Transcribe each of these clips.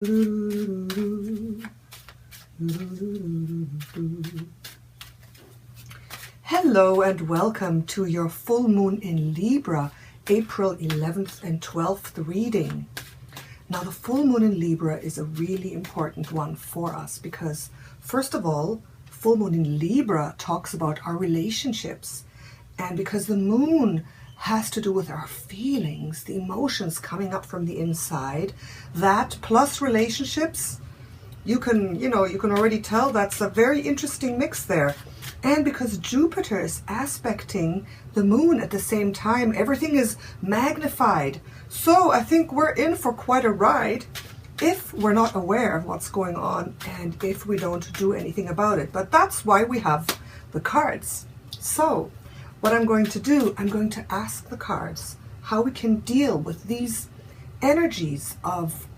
Hello and welcome to your full moon in Libra, April 11th and 12th reading. Now the full moon in Libra is a really important one for us because, first of all, full moon in Libra talks about our relationships, and because the moon has to do with our feelings, the emotions coming up from the inside, that plus relationships, you can already tell that's a very interesting mix there. And because Jupiter is aspecting the moon at the same time, everything is magnified. So I think we're in for quite a ride if we're not aware of what's going on and if we don't do anything about it. But that's why we have the cards. So what I'm going to do, I'm going to ask the cards how we can deal with these energies of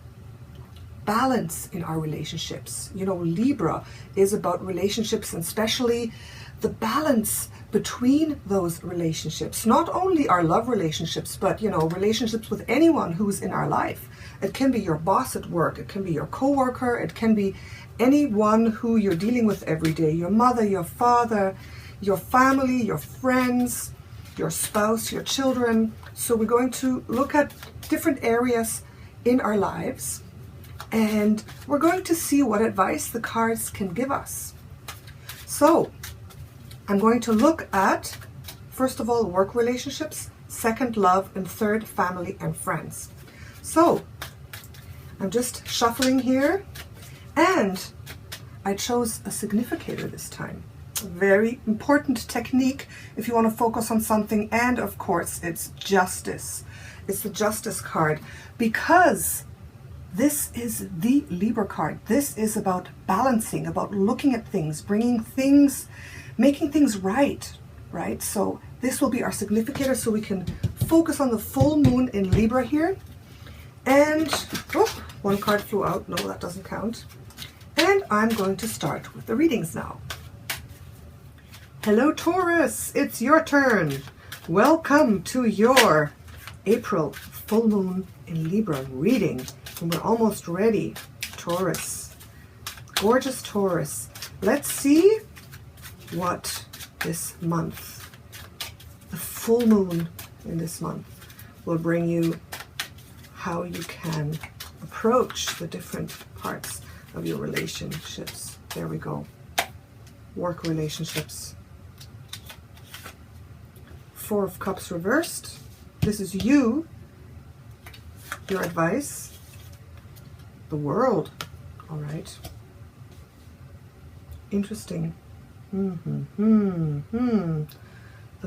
balance in our relationships. You know, Libra is about relationships, and especially the balance between those relationships. Not only our love relationships, but, relationships with anyone who's in our life. It can be your boss at work, it can be your coworker, it can be anyone who you're dealing with every day, your mother, your father, your family, your friends, your spouse, your children. So we're going to look at different areas in our lives, and we're going to see what advice the cards can give us. So I'm going to look at, first of all, work relationships, second, love, and third, family and friends. So I'm just shuffling here, and I chose a significator this time. Very important technique if you want to focus on something. And of course, it's justice. It's the justice card, because this is the Libra card. This is about balancing, about looking at things, bringing things, making things right? So this will be our significator, so we can focus on the full moon in Libra here. And one card flew out. No, that doesn't count. And I'm going to start with the readings now. Hello Taurus, it's your turn. Welcome to your April full moon in Libra reading. And we're almost ready. Taurus, gorgeous Taurus. Let's see what this month, the full moon in this month, will bring you, how you can approach the different parts of your relationships. There we go. Work relationships. Four of Cups reversed. This is you. Your advice. The World. All right. Interesting. The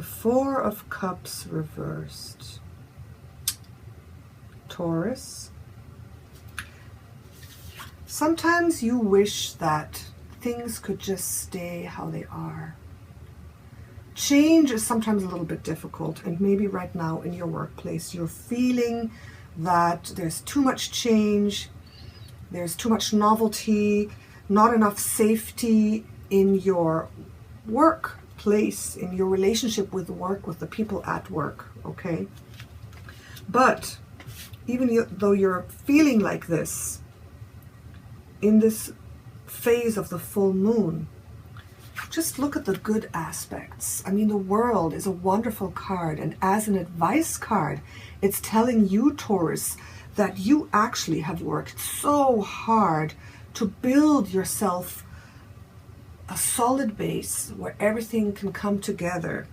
Four of Cups reversed. Taurus. Sometimes you wish that things could just stay how they are. Change is sometimes a little bit difficult, and maybe right now in your workplace you're feeling that there's too much change, there's too much novelty, not enough safety in your workplace, in your relationship with work, with the people at work, okay? But even though you're feeling like this, in this phase of the full moon, just look at the good aspects. I mean, the World is a wonderful card, and as an advice card, it's telling you, Taurus, that you actually have worked so hard to build yourself a solid base where everything can come together.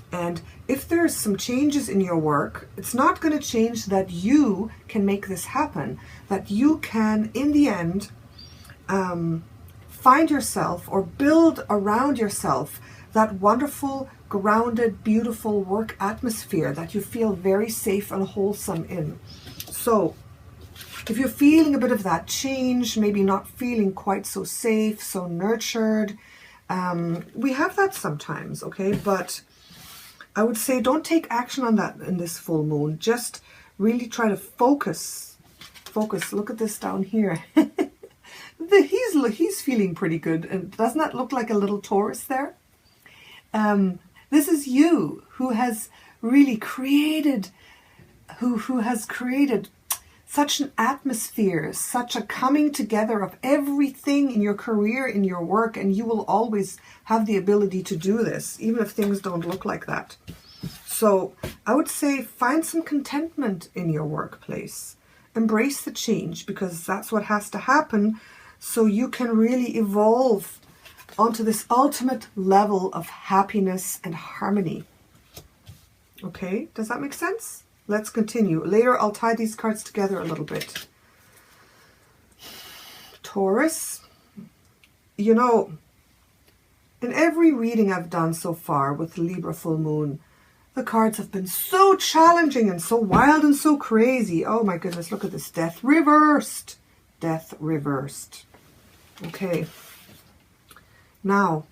And if there's some changes in your work, it's not going to change that you can make this happen, that you can, in the end, find yourself or build around yourself that wonderful, grounded, beautiful work atmosphere that you feel very safe and wholesome in. So if you're feeling a bit of that change, maybe not feeling quite so safe, so nurtured, we have that sometimes, okay? But I would say don't take action on that in this full moon. Just really try to focus. Look at this down here. He's feeling pretty good. And doesn't that look like a little Taurus there? This is you who has really created, who has created such an atmosphere, such a coming together of everything in your career, in your work, and you will always have the ability to do this, even if things don't look like that. So I would say find some contentment in your workplace. Embrace the change, because that's what has to happen so you can really evolve onto this ultimate level of happiness and harmony. Okay, does that make sense? Let's continue. Later, I'll tie these cards together a little bit. Taurus, you know, in every reading I've done so far with the Libra full moon, the cards have been so challenging and so wild and so crazy. Oh my goodness, look at this. Death reversed. Death reversed. Okay. Now,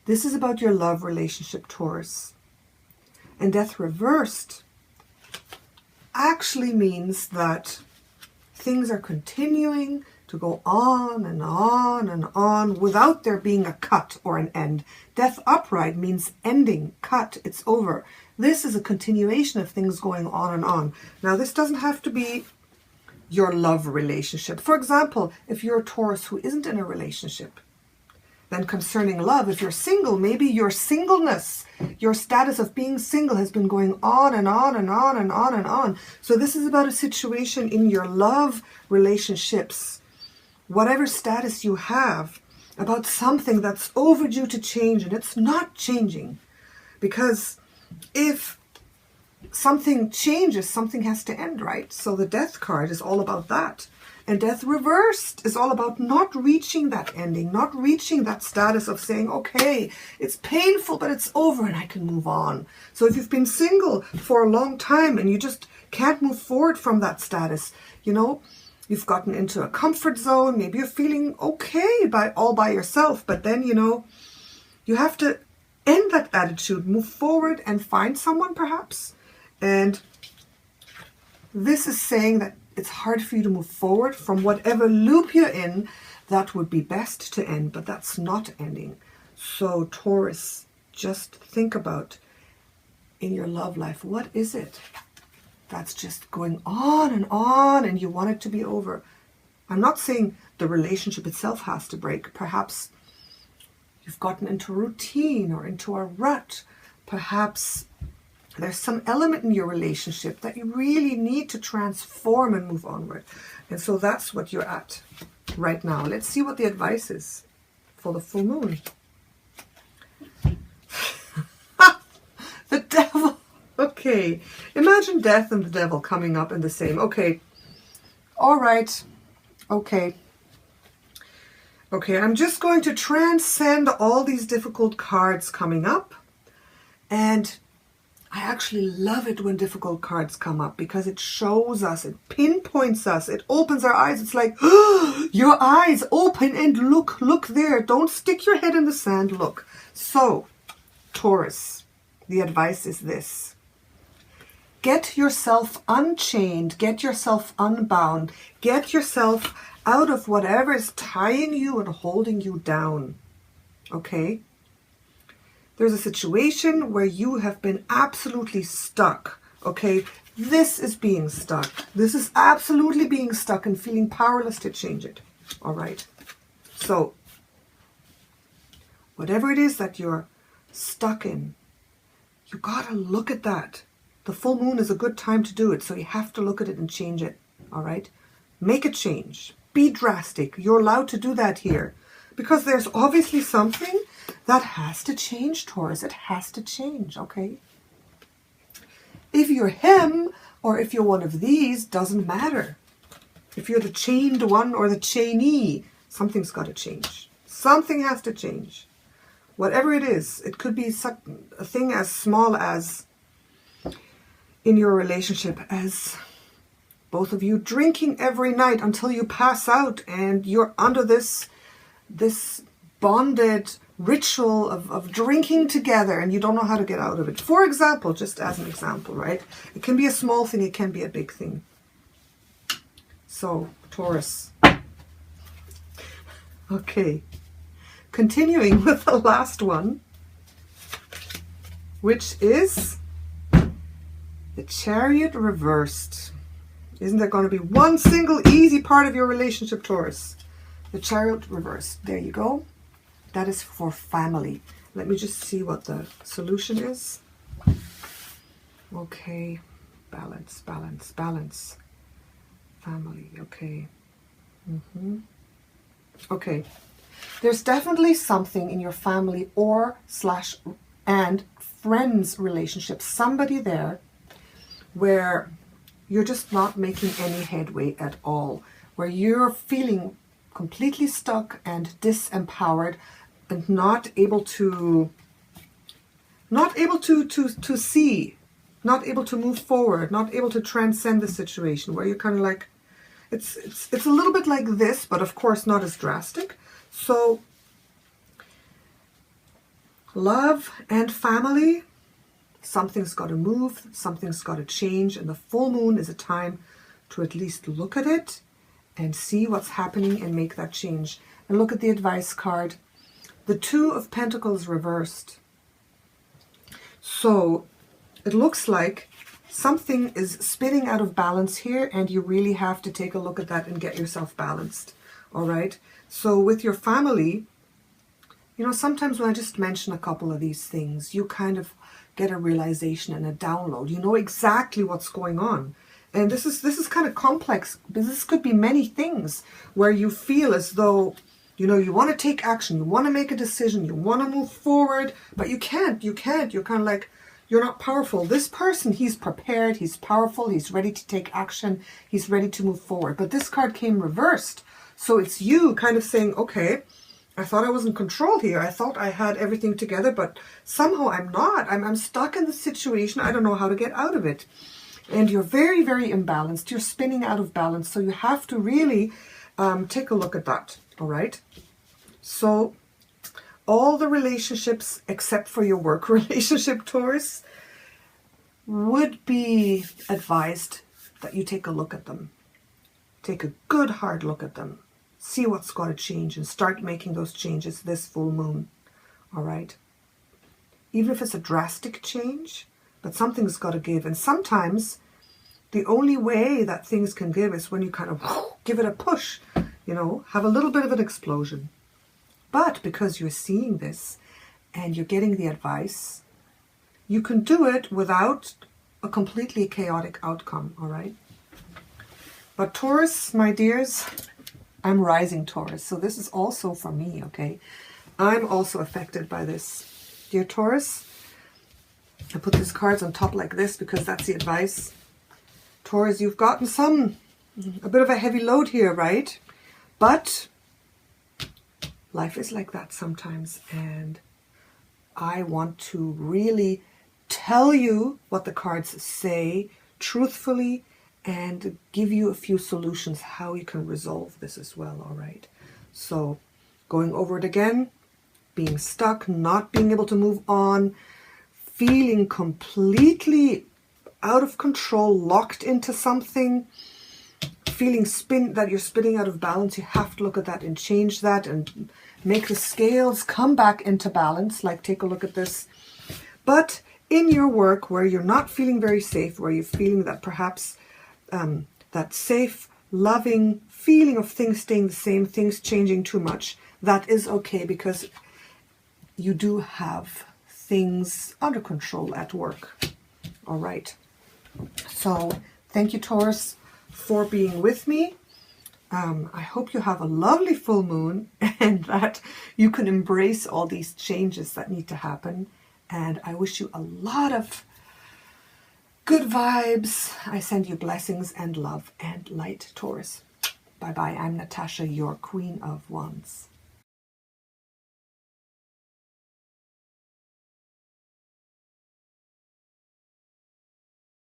this is about your love relationship, Taurus. And death reversed actually means that things are continuing to go on and on and on without there being a cut or an end. Death upright means ending, cut, it's over. This is a continuation of things going on and on. Now, this doesn't have to be your love relationship. For example, if you're a Taurus who isn't in a relationship, then concerning love, if you're single, maybe your singleness, your status of being single has been going on and on and on and on and on. So this is about a situation in your love relationships, whatever status you have, about something that's overdue to change, and it's not changing. Because if something changes, something has to end, right? So the death card is all about that. And death reversed is all about not reaching that ending, not reaching that status of saying, okay, it's painful, but it's over and I can move on. So if you've been single for a long time and you just can't move forward from that status, you know, you've gotten into a comfort zone, maybe you're feeling okay all by yourself, but then, you know, you have to end that attitude, move forward and find someone perhaps. And this is saying that it's hard for you to move forward from whatever loop you're in. That would be best to end, but that's not ending. So Taurus, just think about in your love life, what is it that's just going on and you want it to be over? I'm not saying the relationship itself has to break. Perhaps you've gotten into routine or into a rut. Perhaps there's some element in your relationship that you really need to transform and move onward. And so that's what you're at right now. Let's see what the advice is for the full moon. The devil. Okay. Imagine death and the devil coming up in the same. Okay. All right. Okay. Okay. I'm just going to transcend all these difficult cards coming up. And I actually love it when difficult cards come up because it shows us, it pinpoints us, it opens our eyes. It's like, oh, your eyes open and look there. Don't stick your head in the sand, look. So, Taurus, the advice is this. Get yourself unchained, get yourself unbound, get yourself out of whatever is tying you and holding you down, okay? There's a situation where you have been absolutely stuck, okay? This is being stuck. This is absolutely being stuck and feeling powerless to change it, all right? So, whatever it is that you're stuck in, you gotta look at that. The full moon is a good time to do it, so you have to look at it and change it, all right? Make a change. Be drastic. You're allowed to do that here because there's obviously something that has to change, Taurus. It has to change, okay? If you're him or if you're one of these, doesn't matter. If you're the chained one or the chainee, something's got to change. Something has to change. Whatever it is, it could be a thing as small as in your relationship as both of you drinking every night until you pass out and you're under this bonded ritual of drinking together and you don't know how to get out of it. For example, just as an example, right? It can be a small thing, it can be a big thing. So, Taurus. Okay. Continuing with the last one, which is the Chariot reversed. Isn't there going to be one single easy part of your relationship, Taurus? The Chariot reversed. There you go. That is for family. Let me just see what the solution is. Okay. Balance, balance, balance. Family. Okay. Okay. There's definitely something in your family and friends relationship, somebody there where you're just not making any headway at all, where you're feeling completely stuck and disempowered and not able to see, not able to move forward, not able to transcend the situation, where you're kind of like, it's a little bit like this, but of course not as drastic. So love and family, something's got to move, something's got to change, and the full moon is a time to at least look at it and see what's happening and make that change. And look at the advice card. The Two of Pentacles reversed. So it looks like something is spinning out of balance here, and you really have to take a look at that and get yourself balanced. All right. So with your family, you know, sometimes when I just mention a couple of these things, you kind of get a realization and a download. You know exactly what's going on. And this is kind of complex, because this could be many things where you feel as though, you know, you want to take action, you want to make a decision, you want to move forward, but you can't. You're kind of like, you're not powerful. This person, he's prepared, he's powerful, he's ready to take action, he's ready to move forward. But this card came reversed. So it's you kind of saying, okay, I thought I was in control here. I thought I had everything together, but somehow I'm not. I'm stuck in the situation. I don't know how to get out of it. And you're very, very imbalanced. You're spinning out of balance. So you have to really take a look at that. All right. So all the relationships except for your work relationship, Taurus, would be advised that you take a look at them. Take a good hard look at them. See what's got to change and start making those changes this full moon. All right. Even if it's a drastic change, but something's got to give. And sometimes the only way that things can give is when you kind of give it a push, you know, have a little bit of an explosion. But because you're seeing this and you're getting the advice, you can do it without a completely chaotic outcome. All right. But Taurus, my dears, I'm rising Taurus, so this is also for me, okay? I'm also affected by this. Dear Taurus, I put these cards on top like this because that's the advice. Taurus, you've gotten a bit of a heavy load here, right? But life is like that sometimes, and I want to really tell you what the cards say truthfully, and give you a few solutions how you can resolve this as well, all right? So going over it again, being stuck, not being able to move on, feeling completely out of control, locked into something, feeling that you're spinning out of balance. You have to look at that and change that and make the scales come back into balance. Like, take a look at this. But in your work where you're not feeling very safe, where you're feeling that perhaps that safe, loving feeling of things staying the same, things changing too much, that is okay, because you do have things under control at work. All right. So thank you, Taurus, for being with me. I hope you have a lovely full moon and that you can embrace all these changes that need to happen. And I wish you a lot of good vibes. I send you blessings and love and light, Taurus. Bye-bye. I'm Natasha, your Queen of Wands.